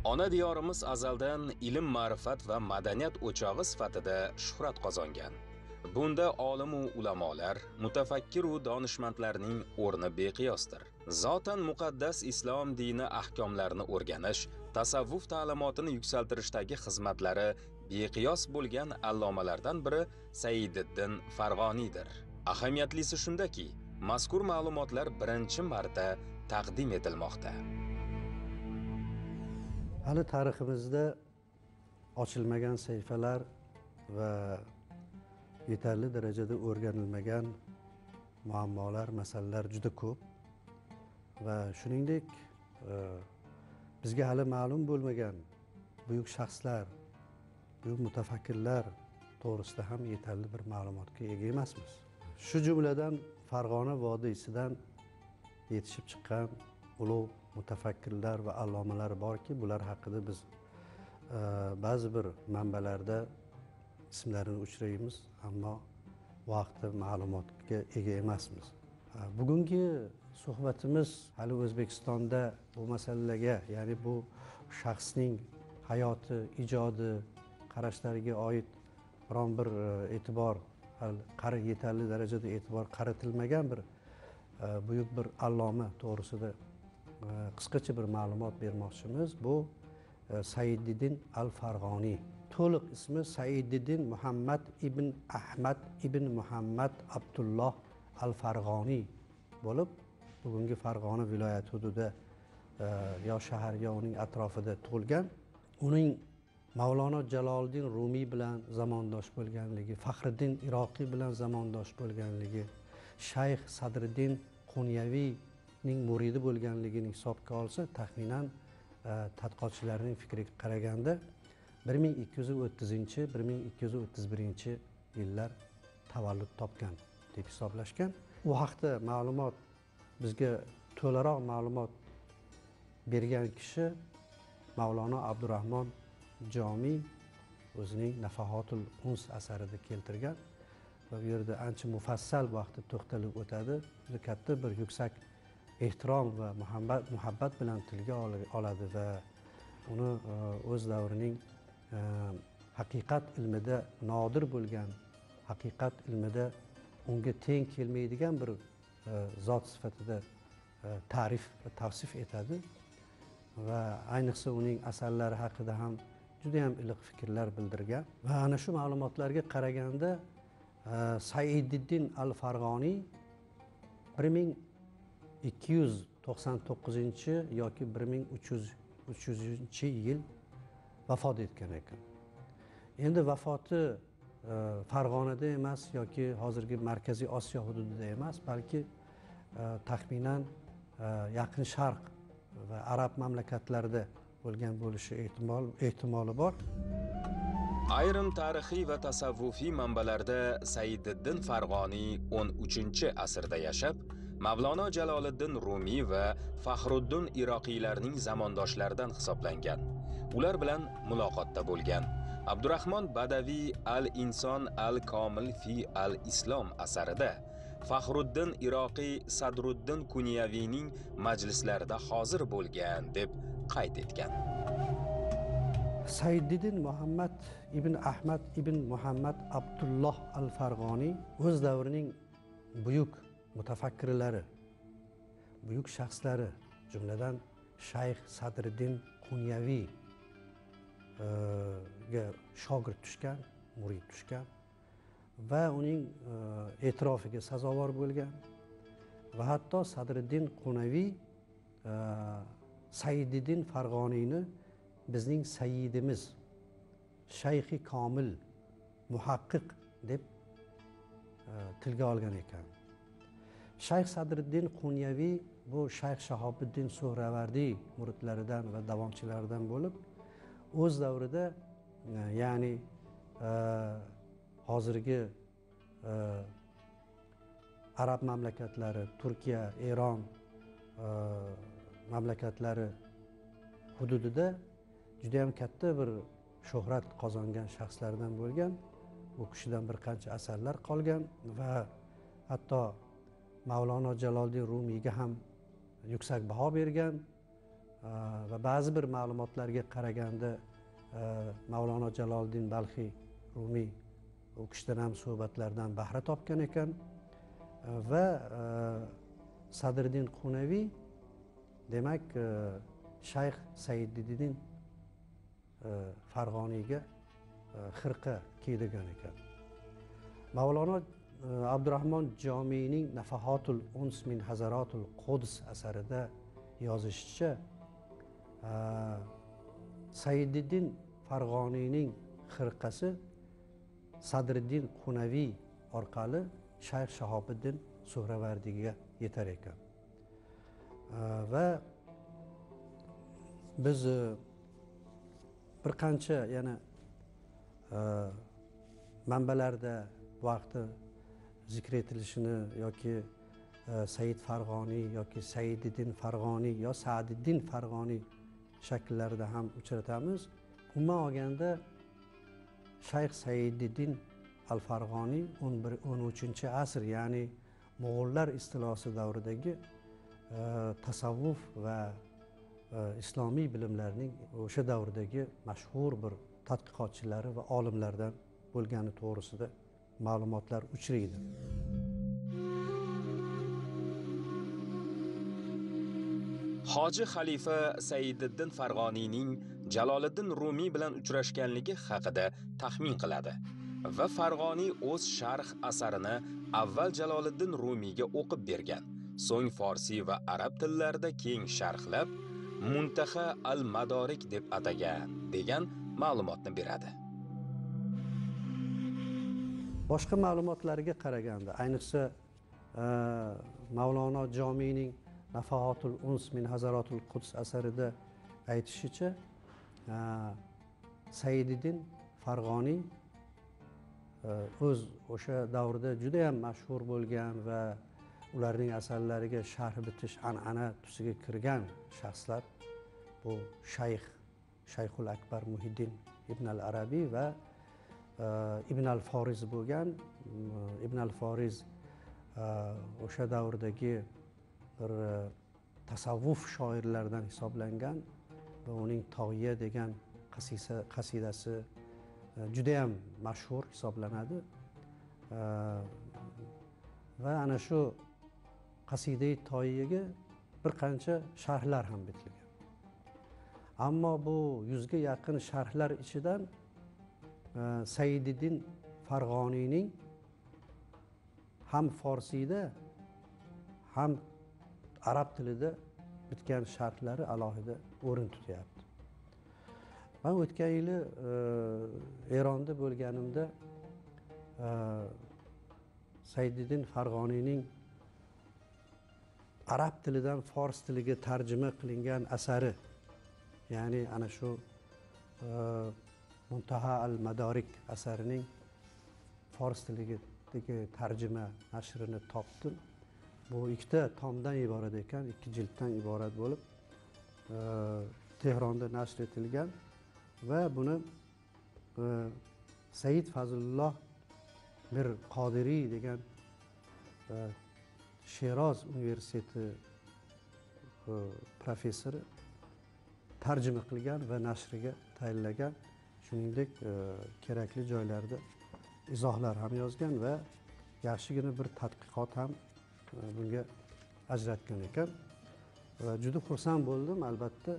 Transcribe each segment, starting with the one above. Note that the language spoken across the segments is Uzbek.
Ona diyorimiz azaldan ilm ma'rifat va madaniyat o'chog'i sifatida shuhrat qozongan. Bunda olim va ulamolar, mutafakkir va donishmandlarning o'rni beqiyosdir. Zotan muqaddas islom dini ahkomlarini o'rganish, tasavvuf ta'limotini yuksaltirishdagi xizmatlari beqiyos bo'lgan allomalardan biri Saididdin Farg'oniydir. Ahamiyatlisi shundaki, mazkur ma'lumotlar birinchi marta taqdim etilmoqda. Hali tariximizda ochilmagan sayfalar va yetarli darajada o'rganilmagan muammolar, masalalar juda ko'p va shuningdek bizga hali ma'lum bo'lmagan buyuk shaxslar, buyuk mutafakkirlar to'g'risida ham yetarli bir ma'lumotga ega emasmiz. Shu jumladan Farg'ona vodiysidan yetishib chiqqan ulug' mutafakkirlar va allomalar borki, bular haqida biz ba'zi bir manbalarda ismlarini uchraymiz, ammo vaqti ma'lumotga ega emasmiz. Bugungi suhbatimiz hali O'zbekistonda bu masalalarga, ya'ni bu shaxsning hayoti, ijodi, qarashlariga oid biron bir e'tibor, yetarli darajada e'tibor qaratilmagan bir buyuk bir alloma to'g'risida qisqacha bir ma'lumot bermoqchimiz. Bu Saididdin al-Farg'oniy. To'liq ismi Saididdin Muhammad ibn Ahmad ibn Muhammad Abdulloh al-Farg'oniy bo'lib, bugungi Farg'ona viloyati hududida yo shahar yo uning atrofida tug'ilgan. Uning Mavlono Jaloliddin Rumiy bilan zamondosh bo'lganligi, Faxriddin Iroqiy bilan zamondosh bo'lganligi, Shayx Sadriddin Qunyaviyning muridi bo'lganligini hisobga olsa, taxminan tadqiqotchilarning fikriga qaraganda 1230-1231 yillar tavallud topgan deb hisoblashgan. U haqda ma'lumot, bizga to'laroq ma'lumot bergan kishi Mavlono Abdurahmon Jomiy o'zining Nafahatul Uns asarida keltirgan va bu yerda ancha mufassal vaqtda to'xtalib o'tadi. Juda katta bir yuksak ehtirom va muhabbat bilan tilga oladi va uni o'z davrining haqiqat ilmida nodir bo'lgan, haqiqat ilmida unga teng kelmaydigan bir zot sifatida ta'rif va tavsif etadi va ayniqsa uning asarlari haqida ham juda ham iliq fikrlar bildirgan. Va ana shu ma'lumotlarga qaraganda Saididdin al-Farg'oniy 1299 yoki 1300 yil vafot etgan ekan. Endi vafoti Farg'onada emas yoki hozirgi Markaziy Osiyo hududida emas, balki taxminan Yaqin Sharq va arab mamlakatlarida bo'lgan bo'lishi ehtimoli bor. Ayrim tarixiy va tasavvufiy manbalarda Saididdin Farg'oniy 13-asrda yashab, Mavlono Jaloliddin Rumiy va Faxriddin Iroqiylarning zamondoshlaridan hisoblangan. Ular bilan muloqotda bo'lgan. Abdurahmon Badaviy al-Inson al-Komil fi al-Islom asarida Faxriddin Iroqiy Sadruddin Kunyaviyning majlislarida hozir bo'lgan deb qayd etgan. Saididdin Muhammad ibn Ahmad ibn Muhammad Abdulloh al-Farg'oniy o'z davrining buyuk mutafakkirlari, buyuk shaxslari, jumladan Shayx Sadriddin Qunyaviy ga shogird tushgan, murid tushgan va uning e'tirofiga sazovor bo'lgan va hatto Sadriddin Qunaviy Saididdin Farg'oniyni bizning sayyidimiz, shayxi komil, muhaqqiq deb tilga olgan ekan. Shayx Sadriddin Qunyaviy bu Shayx Shahobiddin Suhravardiy muridlaridan va davomchilaridan bo'lib, o'z davrida, ya'ni hozirgi arab mamlakatlari, Turkiya, Eron mamlakatlari hududida juda ham katta bir shuhrat qozongan shaxslardan bo'lgan. Bu kishidan bir qancha asarlar qolgan va hatto Mavlono Jaloliddin Rumiyga ham yuksak baho bergan va ba'zi bir ma'lumotlarga qaraganda Mavlono Jaloliddin Balxiy Rumiy u kishidan ham suhbatlardan bahra topgan ekan va Sadriddin Qunaviy demak Shayx Sayyididdin Farg'oniyga xirqa kiydirgan ekan. Mavlono Abdurahmon Jomiyning Nafahatul Uns min Hazaratul Quds asarida yozishicha, Sayyididdin Farg'oniyning xirqasi Sadriddin Qunaviy orqali Shayx Shahobiddin Suhravardiyga yetar ekan. Va biz bir qancha yana manbalarda vaqti zikr etilishini yoki Said Farg'oniy yoki Sayyididdin Farg'oniy yo Sa'diddin Farg'oniy shakllarida ham uchratamiz. Umuman olganda Shayx Sayyididdin al-Farg'oniy 13-asr, ya'ni Mo'g'ullar istilosi davridagi tasavvuf va islomiy bilimlarning o'sha davrdagi mashhur bir tadqiqotchilari va olimlardan bo'lgani to'g'risida ma'lumotlar uchraydi. Hoji xalifa Sayyididdin Farg'oniyning Jaloliddin Rumiy bilan uchrashganligi haqida taxmin qiladi va Farg'oniy o'z sharh asarini avval Jaloliddin Rumiyga o'qib bergan, so'ng forsiy va arab tillarida keng sharhlab Muntaha al-Madorik deb atagan degan ma'lumotni beradi. Boshqa ma'lumotlarga qaraganda, ayniqsa Mavlono Jomiyning Nafahatul Uns min Hazaratul Quds asarida aytishicha, Sayyididdin Farg'oniy o'z o'sha davrda juda ham mashhur bo'lgan va ularning asarlariga sharh bitish an'ana tusiga kirgan shaxslar bu Shayxul Akbar Muhiddin Ibn al-Arabiy va Ibn al-Foriz bo'lgan. Ibn al-Foriz o'sha davrdagi bir tasavvuf shoirlaridan hisoblangan va uning Tog'ya degan qasidasi juda ham mashhur hisoblanadi va ana shu qasida-i Toyiyaga bir qancha sharhlar ham bitilgan. Ammo bu 100 ga yaqin sharhlar ichidan Sayyididdin Farg'oniyning ham forsiyda ham arab tilida bitgan sharhlari alohida o'rin tutyapti. Men o'tgan yili Eronda bo'lganimda Sayyididdin Farg'oniyning arab tilidan fors tiliga tarjima qilingan asari, ya'ni ana shu Muntaha al-Madorik asarining fors tiliga tarjima nashrini topdim. Bu 2 tomdan iborat ekan, 2 jilddan iborat bo'lib Tehronda nashr etilgan va buni Said Fazlulloh Mir Qodiriy degan Sheroz universiteti professori tarjima qilgan va nashriga tayinlagan. Shuningdek, kerakli joylarda izohlar ham yozgan va yaxshigina bir tadqiqot ham bunga ajratgan ekan. Va juda xursand bo'ldim albatta.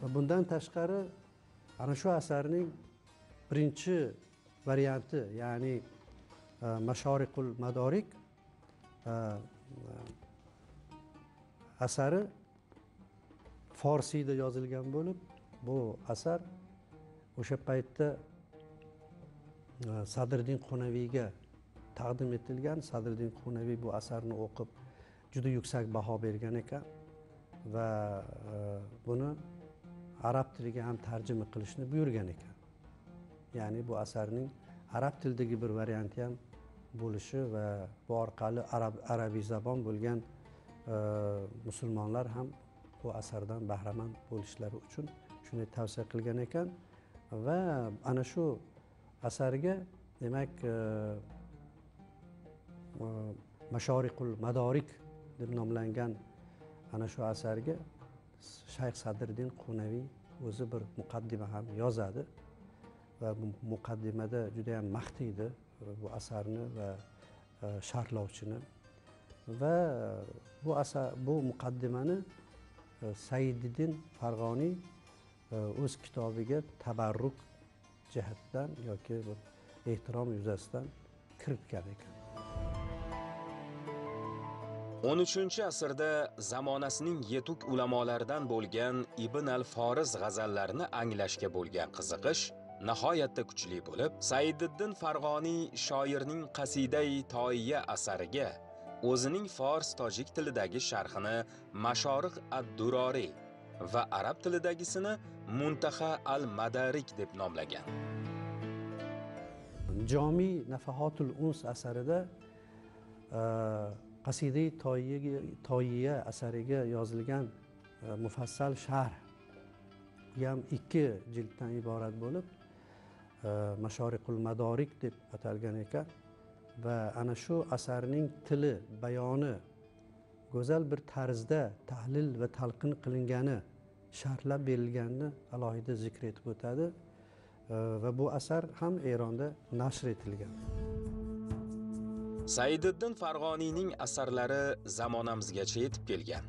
Va bundan tashqari ana shu asarning birinchi varianti, ya'ni Mashoriqul Madorik asari forsiyda yozilgan bo'lib, bu asar o'sha paytda Sadriddin Qunaviyga taqdim etilgan. Sadriddin Qunaviy bu asarni o'qib juda yuksak baho bergan ekan va buni arab tiliga ham tarjima qilishni buyurgan ekan. Ya'ni bu asarning arab tilidagi bir varianti ham bo'lishi va bu orqali arabiy zabon bo'lgan musulmonlar ham bu asardan bahramand bo'lishlari uchun shuni tavsiya qilgan ekan va ana shu asarga demak Mashoriqul Madorik deb nomlangan ana shu asarga Shayx Sadriddin Qunaviy o'zi bir muqaddima ham yozadi va bu muqaddimada juda ham maqtaydi bu asarni va sharhlovchini va bu muqaddimani Sayyididdin Farg'oniy o'z kitobiga tabarruk jihatdan yoki ehtirom yuzasidan kiritgan ekan. 13-asrda zamonasining yetuk ulamolaridan bo'lgan Ibn al-Foriz g'azallarini anglashga bo'lgan qiziqish nihoyatda kuchli bo'lib, Sayyididdin Farg'oniy shoirning Qasida-i Toiya asariga o'zining fors-tojik tilidagi sharhini Mashoriq ad-Duroriy va arab tilidagisini Muntaha al-Madarik deb nomlagan. Jomi Nafahatul Uns asarida Qasida-i Toiya asariga yozilgan mufassal sharh ham 2 jilddan iborat bo'lib, Mashoriqul Madarik deb atalgan ekan va ana shu asarning tili, bayoni go'zal bir tarzda tahlil va talqin qilingani, sharhlab berilganini alohida zikr etib o'tadi va bu asar ham Eronda nashr etilgan. Sayyididdin Farg'oniyning asarlari zamonamizgacha yetib kelgan.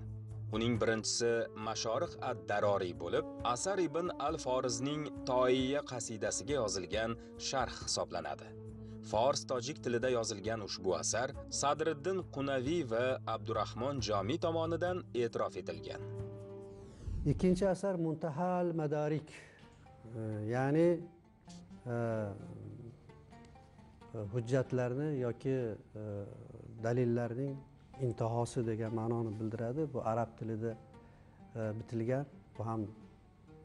Uning birinchisi Mashoriq ad-Daroriy bo'lib, Asar ibn al-Forizning Toiya qasidasiga yozilgan sharh hisoblanadi. Fors-tojik tilida yozilgan ushbu asar Sadriddin Qunaviy va Abdurahmon Jomiy tomonidan e'tirof etilgan. Ikkinchi asar Muntaha al-Madarik, ya'ni hujjatlarni yoki dalillarning intihosi degan ma'noni bildiradi. Bu arab tilida bitilgan. Bu ham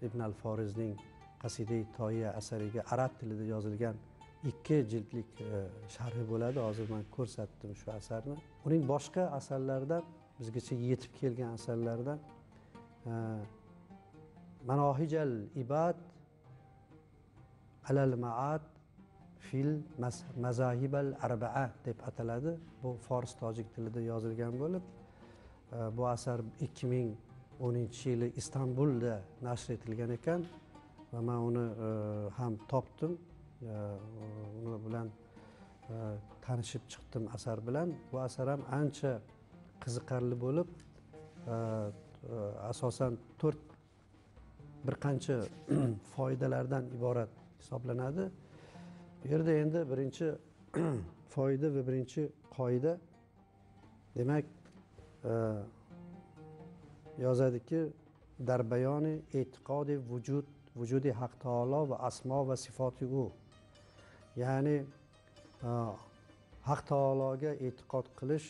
Ibn al-Forizning Qasida-i Toiya asariga arab tilida yozilgan 2 jildlik sharhi bo'ladi. Hozir men ko'rsatdim shu asarni. Uning boshqa asarlaridan, bizgacha yetib kelgan asarlaridan Manohijal ibad alal ma'ad fil mazahibal arba'a deb ataladi. Bu fors-tojik tilida yozilgan bo'lib, bu asar 2010-yili Istanbulda nashr etilgan ekan va men uni ham topdim. Uni bilan tanishib chiqdim asar bilan. Bu asar ham ancha qiziqarli bo'lib, asosan 4 bir qancha foydalardan iborat hisoblanadi. Bu yerda endi birinchi foyda va birinchi qoida, demak, yozadiki, darbayoni e'tiqodi vujudi haq taolo va asmo va sifoti u. Ya'ni haq taologa e'tiqod qilish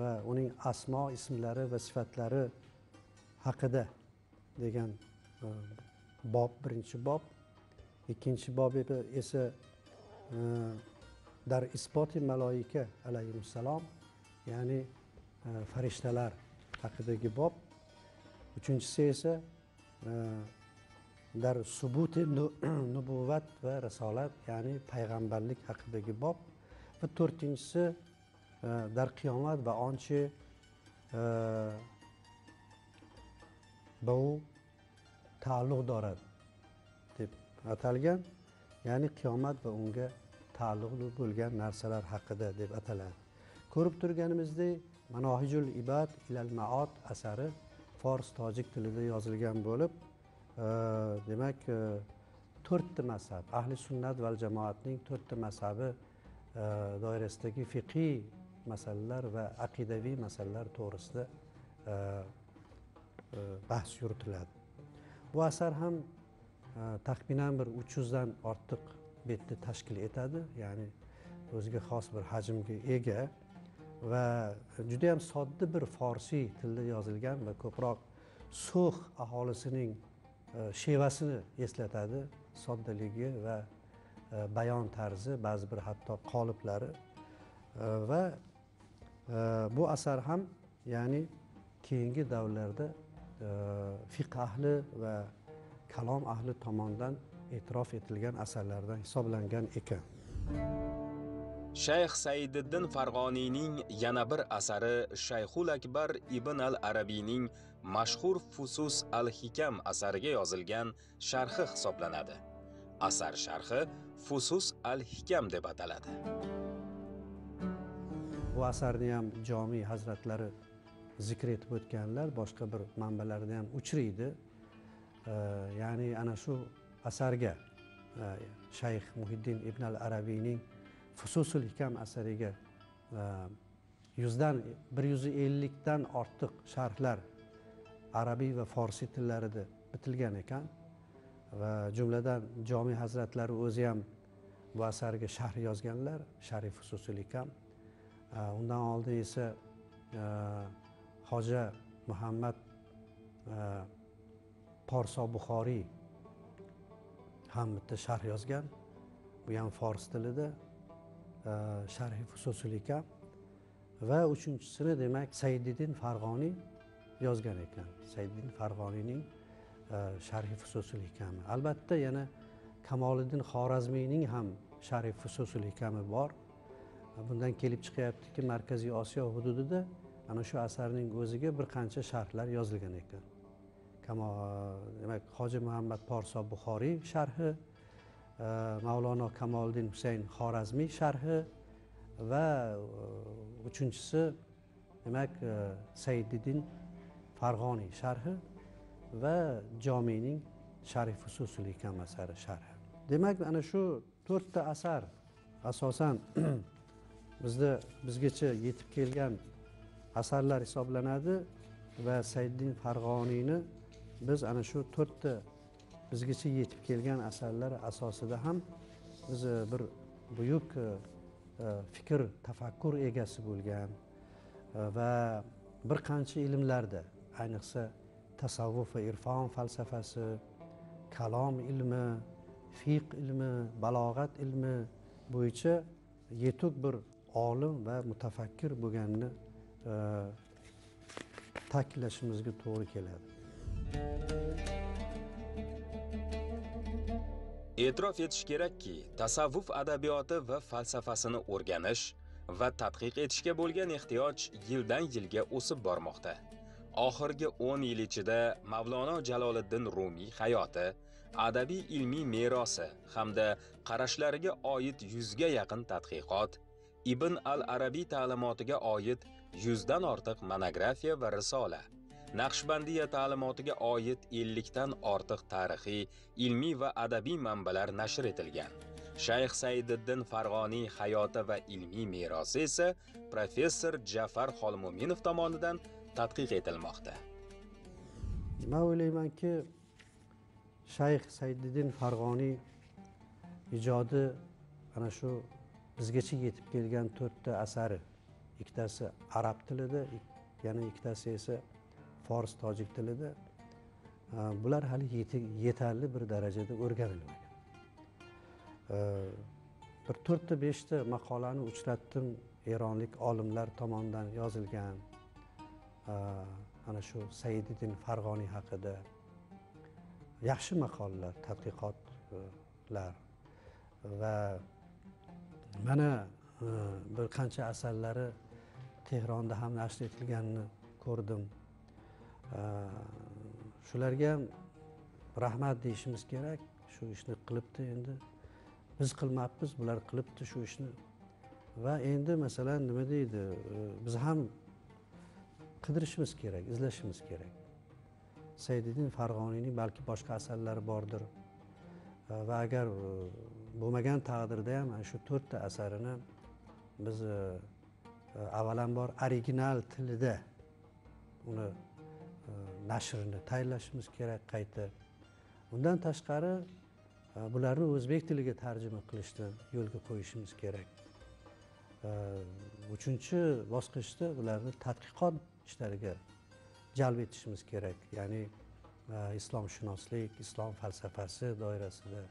va uning asmo, ismlari va sifatlari haqida degan bob, birinchi bob. Ikkinchi bob esa dar isboti maloika alayhissalom, ya'ni farishtalar haqidagi bob. Uchinchisi esa dar subuti nubuvvat va risolat, ya'ni payg'ambarlik haqidagi bob. Va to'rtinchisi dar qiyomat va onchi bu ta'alluq dorad deb atalgan, ya'ni qiyomat va unga ta'alluqli bo'lgan narsalar haqida deb ataladi. Ko'rib turganimizdek, Manohijul ibad ilal ma'od asari fors-tojik tilida yozilgan bo'lib, demak 4 ta mazhab, ahli sunnat va jamoatning 4 ta mazhabi doirasidagi fiqhiy masalalar va aqidaviy masalalar to'g'risida bahs yuritiladi. Bu asar ham taxminan bir 300 dan ortiq betni tashkil etadi, ya'ni o'ziga xos bir hajmga ega va juda ham sodda bir forsiy tilda yozilgan va ko'proq So'x aholisining shevasini eslatadi, soddaligi va bayon tarzi, ba'zi bir hatto qoliplari va bu asar ham ya'ni keyingi davrlarda fiqh ahli va kalom ahli tomonidan e'tirof etilgan asarlardan hisoblangan ekan. Shayx Saididdin Farg'oniyning yana bir asari Shayxul Akbar ibn al-Arabiyning mashhur Fusus al-Hikam asariga yozilgan sharhi hisoblanadi. Asar sharhi Fusus al-Hikam deb ataladi. Bu asarni ham Jomiy hazratlari zikr etib o'tganlar, boshqa bir manbalarda ham uchraydi. Ya'ni ana shu asarga Shayx Muhiddin ibn al-Arabiyning Fususul Hikam asariga 150 dan ortiq sharhlar arabiy va forsiy tillarida bitilgan ekan va jumladan Jomiy hazratlari o'zi ham bu asarga sharh yozganlar, Sharif Fususul Hikam. Undan oldin esa Hoji Muhammad Porso Buxoriy ham bitta sharh yozgan. Bu ham fors tilida Sharhi Fususul Hikam va uchinchisini demak Saididdin Farg'oniy yozgan ekan. Saididdin Farg'oniyning Sharhi Fususul Hikami. Albatta yana Kamoliddin Xorazmiyning ham Sharhi Fususul Hikami bor. Bundan kelib chiqyaptiki, Markaziy Osiyo hududida ana shu asarning o'ziga bir qancha sharhlar yozilgan ekan. Demak, Hoji Muhammad Porso Buxoriy sharhi, Mavlono Kamoliddin Husayn Xorazmiy sharhi va uchinchisi demak Saididdin Farg'oniy sharhi va Jomiyning Sharif Fususul Hikam asari sharhi. Demak, ana shu 4 ta asar asosan bizgacha yetib kelgan asarlar hisoblanadi va Saididdin Farg'oniyni biz ana shu 4 ta bizgacha yetib kelgan asarlar asosida ham biz bir buyuk fikr, tafakkur egasi bo'lgan va bir qancha ilmlarda, ayniqsa tasavvuf va irfon falsafasi, kalom ilmi, fiqh ilmi, balog'at ilmi bo'yicha yetuk bir olim va mutafakkir bo'lganini ta'kidlashimizga to'g'ri keladi. E'tirof etish kerakki, tasavvuf adabiyoti va falsafasini o'rganish va tadqiq etishga bo'lgan ehtiyoj yildan yilga o'sib bormoqda. Oxirgi 10 yil ichida Mavlono Jaloliddin Rumiy hayoti, adabiy ilmiy merosi hamda qarashlariga oid 100 ga yaqin tadqiqot, Ibn al-Arabiy ta'limotiga oid 100 dan ortiq monografiya va risola, Naqshbandiya ta'limotiga oid 50 dan ortiq tarixiy, ilmiy va adabiy manbalar nashr etilgan. Shayx Saididdin Farg'oniy hayoti va ilmiy merosi esa professor Ja'far Xolmo'minov tomonidan tadqiq etilmoqda. Men o'ylaymanki, Shayx Saididdin Farg'oniy ijodi ana shu bizgacha yetib kelgan 4 ta asari, ikkitasi arab tilida, yana ikkitasi esa fors tojik tilida, bular hali yetarli bir darajada o'rganilmagan. Bir 4 ta 5 ta maqolani uchratdim, eronlik olimlar tomonidan yozilgan ana shu Saididdin Farg'oniy haqida yaxshi maqolalar, tadqiqotlar va mana bir qancha asarlari Tehronda ham nashr etilganini ko'rdim. Shularga ham rahmat deyishimiz kerak. Shu ishni qilibdi endi. Biz qilmabmiz, bular qilibdi shu ishni. Va endi masalan nima deydi? Biz ham qidirishimiz kerak, izlashimiz kerak. Saididdin Farg'oniyning balki boshqa asarlari bordir. Va agar bo'lmagan taqdirda ham shu 4 ta asarini biz avvalambor original tilida uni nashrini tayyorlashimiz kerak qayta. Undan tashqari bularni o'zbek tiliga tarjima qilishni yo'lga qo'yishimiz kerak. Uchinchi bosqichda ularni tadqiqot ishlariga jalb etishimiz kerak. Ya'ni islomshunoslik, islom falsafasi doirasida,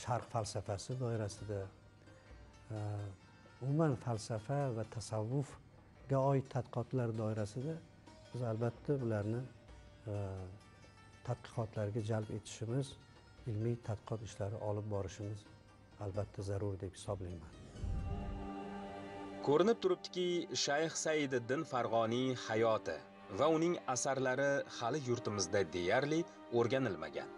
sharq falsafasi doirasida, umuman falsafa va tasavvufga oid tadqiqotlar doirasida biz albatta bularni tadqiqotlarga jalb etishimiz, ilmiy tadqiqot ishlari olib borishimiz albatta zarur deb hisoblayman. Ko'rinib turibdiki, Shayx Saididdin Farg'oniy hayoti va uning asarlari hali yurtimizda deyarli o'rganilmagan.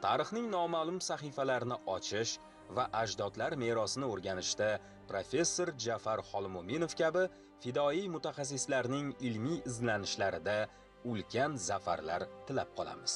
Tarixning noma'lum sahifalarini ochish va ajdodlar merosini o'rganishda professor Jafar Xolmuminov kabi fidoyi mutaxassislarning ilmiy izlanishlarida ulkan zafarlar tilab qolamiz.